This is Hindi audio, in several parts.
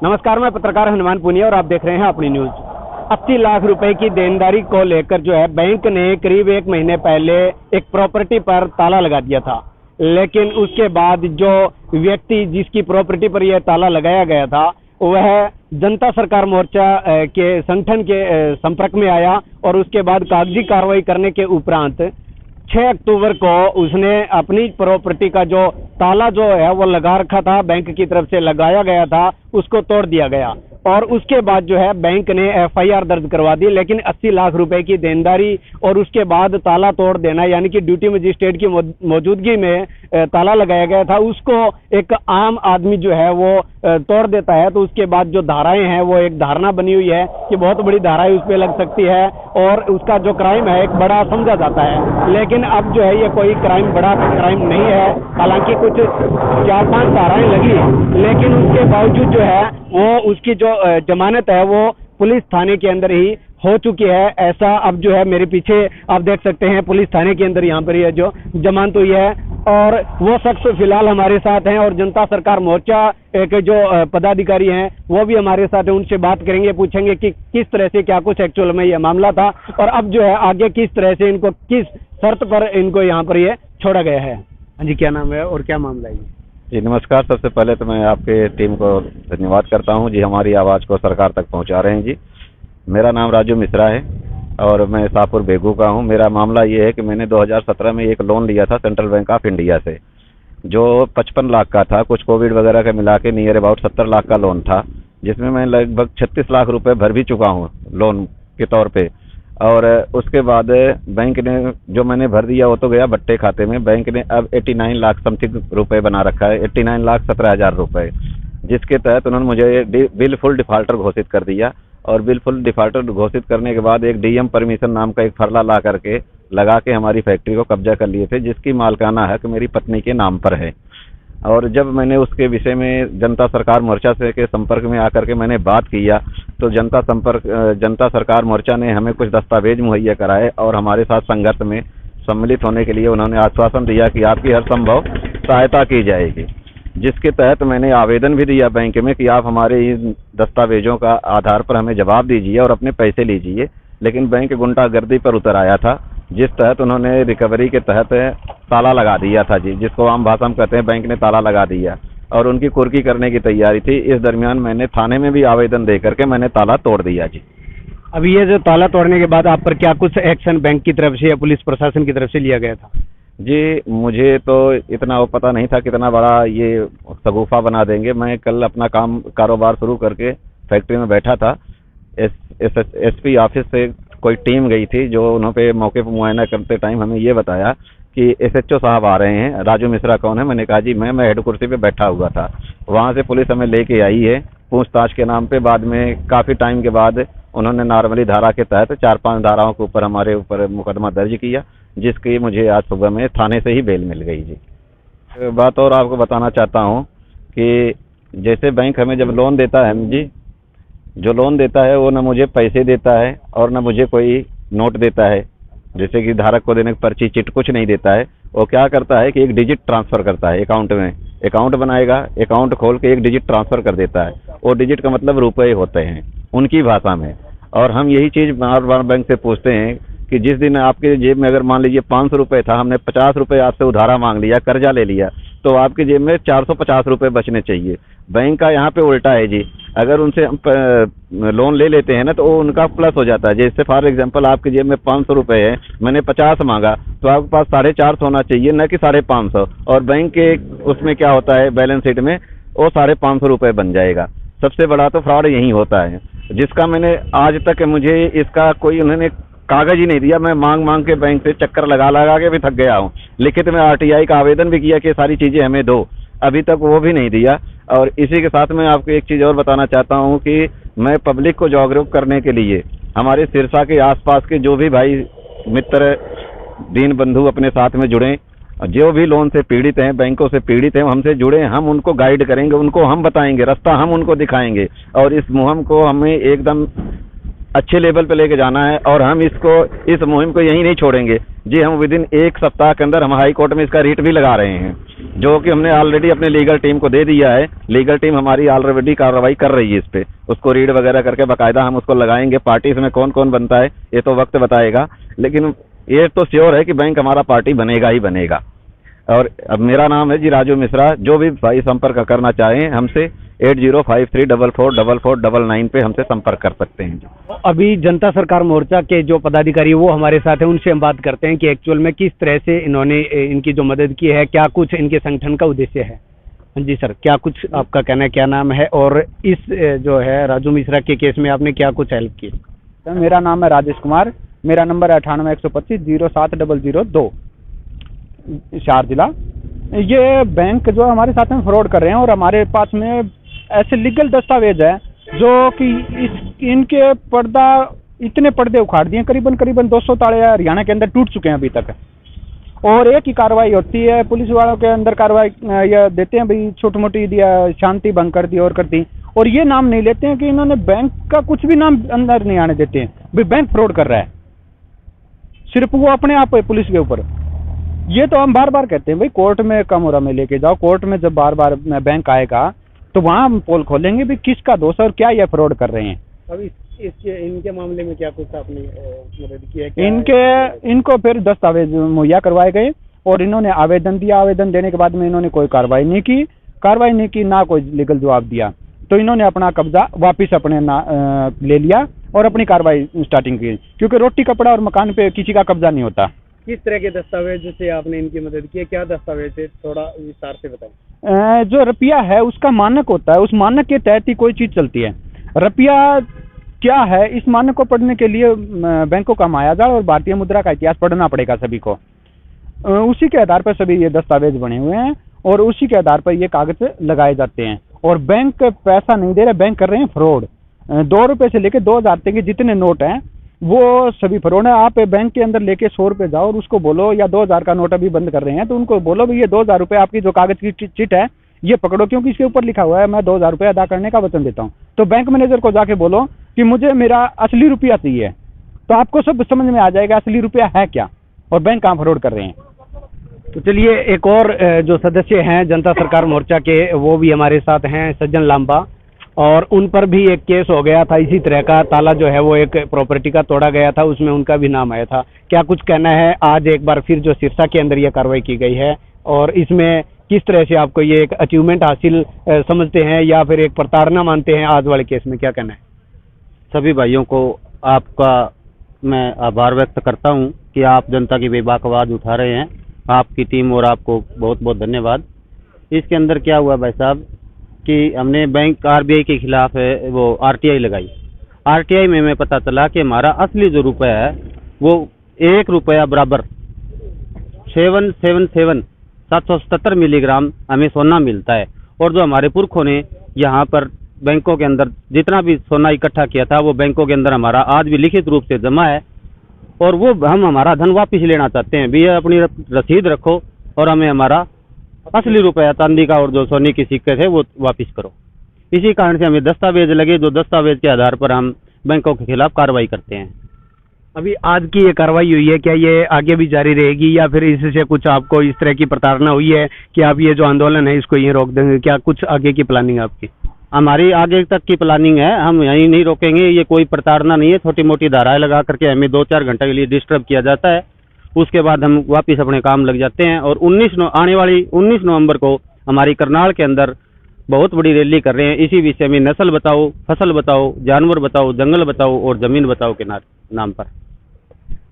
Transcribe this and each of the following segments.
नमस्कार, मैं पत्रकार हनुमान पुनिया और आप देख रहे हैं अपनी न्यूज। 80 लाख रुपए की देनदारी को लेकर जो है बैंक ने करीब 1 महीने पहले एक प्रॉपर्टी पर ताला लगा दिया था, लेकिन उसके बाद जो व्यक्ति जिसकी प्रॉपर्टी पर यह ताला लगाया गया था वह जनता सरकार मोर्चा के संगठन के संपर्क में आया और उसके बाद कागजी कार्रवाई करने के उपरांत 6 अक्टूबर को उसने अपनी प्रॉपर्टी का जो ताला जो है वो लगा रखा था, बैंक की तरफ से लगाया गया था, उसको तोड़ दिया गया और उसके बाद जो है बैंक ने FIR दर्ज करवा दी। लेकिन 80 लाख रुपए की देनदारी और उसके बाद ताला तोड़ देना, यानी कि ड्यूटी मजिस्ट्रेट की मौजूदगी में ताला लगाया गया था, उसको एक आम आदमी जो है वो तोड़ देता है। तो उसके बाद जो धाराएं हैं वो एक धारणा बनी हुई है कि बहुत बड़ी धाराएं उस पर लग सकती है और उसका जो क्राइम है एक बड़ा समझा जाता है। लेकिन अब जो है ये कोई बड़ा क्राइम नहीं है। हालांकि कुछ 4-5 धाराएं लगी, लेकिन उसके बावजूद जो है वो उसकी जो जमानत है वो पुलिस थाने के अंदर ही हो चुकी है। ऐसा अब जो है मेरे पीछे आप देख सकते हैं, पुलिस थाने के अंदर यहाँ पर ये जो जमानत हुई है और वो शख्स फिलहाल हमारे साथ हैं और जनता सरकार मोर्चा के जो पदाधिकारी हैं वो भी हमारे साथ हैं। उनसे बात करेंगे, पूछेंगे कि किस तरह से क्या कुछ एक्चुअल में ये मामला था और अब जो है आगे किस तरह से इनको किस शर्त पर इनको यहाँ पर ये छोड़ा गया है। हाँ जी, क्या नाम है और क्या मामला है जी? नमस्कार। सबसे पहले तो मैं आपके टीम को धन्यवाद करता हूं जी, हमारी आवाज़ को सरकार तक पहुंचा रहे हैं जी। मेरा नाम राजू मिश्रा है और मैं शाहपुर बेगू का हूं। मेरा मामला ये है कि मैंने 2017 में एक लोन लिया था सेंट्रल बैंक ऑफ इंडिया से, जो 55 लाख का था, कुछ कोविड वगैरह के मिला के नियर अबाउट 70 लाख का लोन था, जिसमें मैं लगभग 36 लाख रुपए भर भी चुका हूँ लोन के तौर पे। और उसके बाद बैंक ने जो मैंने भर दिया वो तो गया बट्टे खाते में। बैंक ने अब 89 लाख समथिंग रुपए बना रखा है, 89,17,000 रुपए, जिसके तहत उन्होंने मुझे बिल फुल डिफाल्टर घोषित कर दिया। और बिल फुल डिफाल्टर घोषित करने के बाद एक DM परमिशन नाम का एक फरला ला करके लगा के हमारी फैक्ट्री को कब्जा कर लिए थे, जिसकी मालकाना हक मेरी पत्नी के नाम पर है। और जब मैंने उसके विषय में जनता सरकार मोर्चा से के संपर्क में आकर के मैंने बात किया तो जनता सरकार मोर्चा ने हमें कुछ दस्तावेज मुहैया कराए और हमारे साथ संघर्ष में सम्मिलित होने के लिए उन्होंने आश्वासन दिया कि आपकी हर संभव सहायता की जाएगी, जिसके तहत मैंने आवेदन भी दिया बैंक में कि आप हमारे इन दस्तावेजों का आधार पर हमें जवाब दीजिए और अपने पैसे लीजिए। लेकिन बैंक गुंडागर्दी पर उतर आया था, जिस तहत उन्होंने रिकवरी के तहत ताला लगा दिया था जी, जिसको आम भाषा में कहते हैं बैंक ने ताला लगा दिया और उनकी कुर्की करने की तैयारी थी। इस दरमियान मैंने थाने में भी आवेदन दे करके मैंने ताला तोड़ दिया जी। अभी ये जो ताला तोड़ने के बाद आप पर क्या कुछ एक्शन बैंक की तरफ से या पुलिस प्रशासन की तरफ से लिया गया था? जी, मुझे तो इतना वो पता नहीं था कितना बड़ा ये शगुफा बना देंगे। मैं कल अपना कारोबार शुरू करके फैक्ट्री में बैठा था। SP ऑफिस से कोई टीम गई थी, जो उन्होंने मौके पर मुआयना करते टाइम हमें ये बताया कि SHO साहब आ रहे हैं। राजू मिश्रा कौन है? मैंने कहा जी मैं हेड कुर्सी पे बैठा हुआ था। वहाँ से पुलिस हमें लेके आई है पूछताछ के नाम पे। बाद में काफ़ी टाइम के बाद उन्होंने नॉर्मली धारा के तहत 4-5 धाराओं के ऊपर हमारे ऊपर मुकदमा दर्ज किया, जिसकी मुझे आज सुबह में थाने से ही बेल मिल गई जी। बात और आपको बताना चाहता हूँ कि जैसे बैंक हमें जब लोन देता है जी, जो लोन देता है वो न मुझे पैसे देता है और न मुझे कोई नोट देता है, जैसे कि धारक को देने की पर्ची चिट कुछ नहीं देता है। वो क्या करता है कि एक डिजिट ट्रांसफ़र करता है अकाउंट में, अकाउंट बनाएगा, अकाउंट खोल के एक डिजिट ट्रांसफ़र कर देता है। वो डिजिट का मतलब रुपए होते हैं उनकी भाषा में। और हम यही चीज़ बार बार बैंक से पूछते हैं कि जिस दिन आपके जेब में अगर मान लीजिए 500 रुपये था, हमने 50 रुपये आपसे उधारा मांग लिया, कर्जा ले लिया, तो आपकी जेब में 450 रुपये बचने चाहिए। बैंक का यहाँ पे उल्टा है जी। अगर उनसे हम लोन ले लेते हैं ना तो वो उनका प्लस हो जाता है। जैसे फॉर एग्जांपल आपकी जेब में 500 रुपये है, मैंने 50 मांगा, तो आपके पास 450 होना चाहिए, न कि 550। और बैंक के उसमें क्या होता है बैलेंस शीट में, वो 550 रुपये बन जाएगा। सबसे बड़ा तो फ्रॉड यही होता है, जिसका मैंने आज तक मुझे इसका कोई उन्होंने कागज ही नहीं दिया। मैं मांग के बैंक से चक्कर लगा के भी थक गया हूँ। लिखित में RTI का आवेदन भी किया कि सारी चीज़ें हमें दो, अभी तक वो भी नहीं दिया। और इसी के साथ मैं आपको एक चीज़ और बताना चाहता हूँ कि मैं पब्लिक को जागरूक करने के लिए हमारे सिरसा के आसपास के जो भी भाई मित्र दीन बंधु अपने साथ में जुड़ें, जो भी लोन से पीड़ित हैं, बैंकों से पीड़ित हैं, हमसे जुड़े। हम उनको गाइड करेंगे, उनको हम बताएंगे, रास्ता हम उनको दिखाएंगे और इस मुहिम को हमें एकदम अच्छे लेवल पे लेके जाना है। और हम इस मुहिम को यहीं नहीं छोड़ेंगे। जी हम विदिन 1 सप्ताह के अंदर हम हाई कोर्ट में इसका रीट भी लगा रहे हैं, जो कि हमने ऑलरेडी अपने लीगल टीम को दे दिया है। लीगल टीम हमारी ऑलरेडी कार्रवाई कर रही है इस पे, उसको रीड वगैरह करके बाकायदा हम उसको लगाएंगे। पार्टी इसमें कौन कौन बनता है ये तो वक्त बताएगा, लेकिन ये तो श्योर है कि बैंक हमारा पार्टी बनेगा ही बनेगा। और अब मेरा नाम है जी राजू मिश्रा। जो भी भाई संपर्क करना चाहें हमसे 8053444499 पे हमसे संपर्क कर सकते हैं। अभी जनता सरकार मोर्चा के जो पदाधिकारी वो हमारे साथ हैं, उनसे हम बात करते हैं कि एक्चुअल में किस तरह से इन्होंने इनकी जो मदद की है, क्या कुछ इनके संगठन का उद्देश्य है। हाँ जी सर, क्या कुछ आपका कहना है, क्या नाम है और इस जो है राजू मिश्रा के केस में आपने क्या कुछ हेल्प की। सर मेरा नाम है राजेश कुमार, मेरा नंबर है 9812500002, हिसार जिला। ये बैंक जो हमारे साथ में फ्रॉड कर रहे हैं और हमारे पास में ऐसे लीगल दस्तावेज है जो कि इनके इतने पर्दे उखाड़ दिए, करीबन 200 ताले हरियाणा के अंदर टूट चुके हैं अभी तक। और एक ही कार्रवाई होती है, पुलिस वालों के अंदर कार्रवाई ये देते हैं भाई छोटी मोटी दिया, शांति भंग कर दी और कर दी, और ये नाम नहीं लेते हैं कि इन्होंने बैंक का कुछ भी नाम अंदर नहीं आने देते हैं भाई बैंक फ्रॉड कर रहा है, सिर्फ वो अपने आप है पुलिस के ऊपर। ये तो हम बार बार कहते हैं भाई कोर्ट में कमरा में लेके जाओ, कोर्ट में जब बार बार बैंक आएगा तो वहाँ हम पोल खोलेंगे भी किसका दोष है और क्या ये फ्रॉड कर रहे हैं। अभी इनके मामले में क्या कुछ आपने मदद की है? इनको फिर दस्तावेज मुहैया करवाए गए और इन्होंने आवेदन दिया, आवेदन देने के बाद में इन्होंने कोई कार्रवाई नहीं की, ना कोई लीगल जवाब दिया, तो इन्होंने अपना कब्जा वापिस अपने ले लिया और अपनी कार्रवाई स्टार्टिंग की, क्योंकि रोटी कपड़ा और मकान पे किसी का कब्जा नहीं होता। किस तरह के दस्तावेज से आपने इनकी मदद की है, क्या दस्तावेज है, थोड़ा विस्तार से बताएं। जो रुपया है उसका मानक होता है, उस मानक के तहत ही कोई चीज चलती है। रुपया क्या है, इस मानक को पढ़ने के लिए बैंकों का मायाजाल और भारतीय मुद्रा का इतिहास पढ़ना पड़ेगा सभी को। उसी के आधार पर सभी ये दस्तावेज बने हुए हैं और उसी के आधार पर ये कागज लगाए जाते हैं। और बैंक पैसा नहीं दे रहे, बैंक कर रहे हैं फ्रॉड। 2 रुपए से लेके 2000 तक के जितने नोट हैं वो सभी फ्रॉड है। आप बैंक के अंदर लेके 100 रुपए जाओ और उसको बोलो, या 2000 का नोट अभी बंद कर रहे हैं तो उनको बोलो भी ये 2000 रुपए आपकी जो कागज की चिट है ये पकड़ो, क्योंकि इसके ऊपर लिखा हुआ है मैं 2000 रुपए अदा करने का वचन देता हूँ। तो बैंक मैनेजर को जाके बोलो कि मुझे मेरा असली रुपया चाहिए, तो आपको सब समझ में आ जाएगा असली रुपया है क्या और बैंक कहाँ फ्रॉड कर रहे हैं। तो चलिए एक और जो सदस्य हैं जनता सरकार मोर्चा के वो भी हमारे साथ हैं, सज्जन लांबा, और उन पर भी एक केस हो गया था इसी तरह का। ताला जो है वो एक प्रॉपर्टी का तोड़ा गया था, उसमें उनका भी नाम आया था। क्या कुछ कहना है आज एक बार फिर जो सिरसा के अंदर ये कार्रवाई की गई है और इसमें किस तरह से आपको ये एक अचीवमेंट हासिल समझते हैं या फिर एक प्रताड़ना मानते हैं आज वाले केस में, क्या कहना है? सभी भाइयों को आपका मैं आभार व्यक्त करता हूं कि आप जनता की बेबाक आवाज़ उठा रहे हैं, आपकी टीम और आपको बहुत बहुत धन्यवाद। इसके अंदर क्या हुआ भाई साहब कि हमने बैंक आरबीआई के खिलाफ वो आरटीआई लगाई। आरटीआई में हमें पता चला कि हमारा असली जो रुपया है वो 1 रुपया बराबर 777 मिलीग्राम हमें सोना मिलता है। और जो हमारे पुरखों ने यहाँ पर बैंकों के अंदर जितना भी सोना इकट्ठा किया था वो बैंकों के अंदर हमारा आज भी लिखित रूप से जमा है और वो हम हमारा धन वापस लेना चाहते हैं। भैया अपनी रसीद रखो और हमें हमारा असली रुपया चांदी का और जो सोने की सिक्के थे वो वापस करो। इसी कारण से हमें दस्तावेज लगे, जो दस्तावेज के आधार पर हम बैंकों के खिलाफ कार्रवाई करते हैं। अभी आज की ये कार्रवाई हुई है, क्या ये आगे भी जारी रहेगी या फिर इससे कुछ आपको इस तरह की प्रताड़ना हुई है कि आप ये जो आंदोलन है इसको यहीं रोक देंगे? क्या कुछ आगे की प्लानिंग है आपकी? हमारी आगे तक की प्लानिंग है, हम यहीं नहीं रोकेंगे। ये कोई प्रताड़ना नहीं है, छोटी मोटी धाराएं लगा करके हमें 2-4 घंटे के लिए डिस्टर्ब किया जाता है, उसके बाद हम वापस अपने काम लग जाते हैं। और आने वाली 19 नवंबर को हमारी करनाल के अंदर बहुत बड़ी रैली कर रहे हैं इसी विषय में, नस्ल बताओ, फसल बताओ, जानवर बताओ, जंगल बताओ और जमीन बताओ के नाम पर।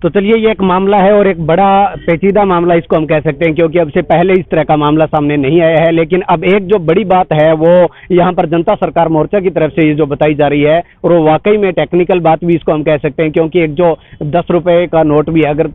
तो चलिए ये एक मामला है और एक बड़ा पेचीदा मामला इसको हम कह सकते हैं, क्योंकि अब से पहले इस तरह का मामला सामने नहीं आया है। लेकिन अब एक जो बड़ी बात है वो यहाँ पर जनता सरकार मोर्चा की तरफ से ये जो बताई जा रही है और वो वाकई में टेक्निकल बात भी इसको हम कह सकते हैं, क्योंकि एक जो 10 रुपए का नोट भी अगर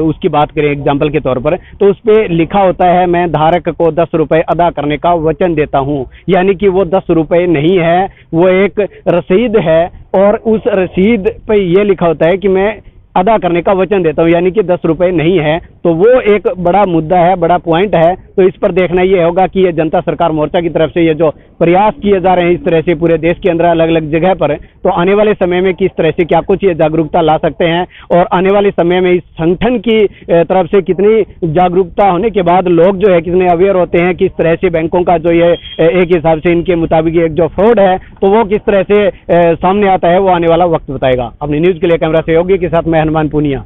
उसकी बात करें एग्जाम्पल के तौर पर, तो उस पर लिखा होता है मैं धारक को 10 रुपए अदा करने का वचन देता हूँ, यानी कि वो 10 रुपए नहीं है, वो एक रसीद है और उस रसीद पे ये लिखा होता है कि मैं अदा करने का वचन देता हूँ, यानी कि 10 रुपए नहीं है। तो वो एक बड़ा मुद्दा है, बड़ा पॉइंट है। तो इस पर देखना ये होगा कि ये जनता सरकार मोर्चा की तरफ से ये जो प्रयास किए जा रहे हैं इस तरह से पूरे देश के अंदर अलग अलग जगह पर, तो आने वाले समय में किस तरह से क्या कुछ ये जागरूकता ला सकते हैं, और आने वाले समय में इस संगठन की तरफ से कितनी जागरूकता होने के बाद लोग जो है कितने अवेयर होते हैं, किस तरह से बैंकों का जो ये एक हिसाब से इनके मुताबिक एक जो फ्रॉड है तो वो किस तरह से सामने आता है, वो आने वाला वक्त बताएगा। अपनी न्यूज के लिए कैमरा सहयोगी के साथ मैं हनुमान पुनिया।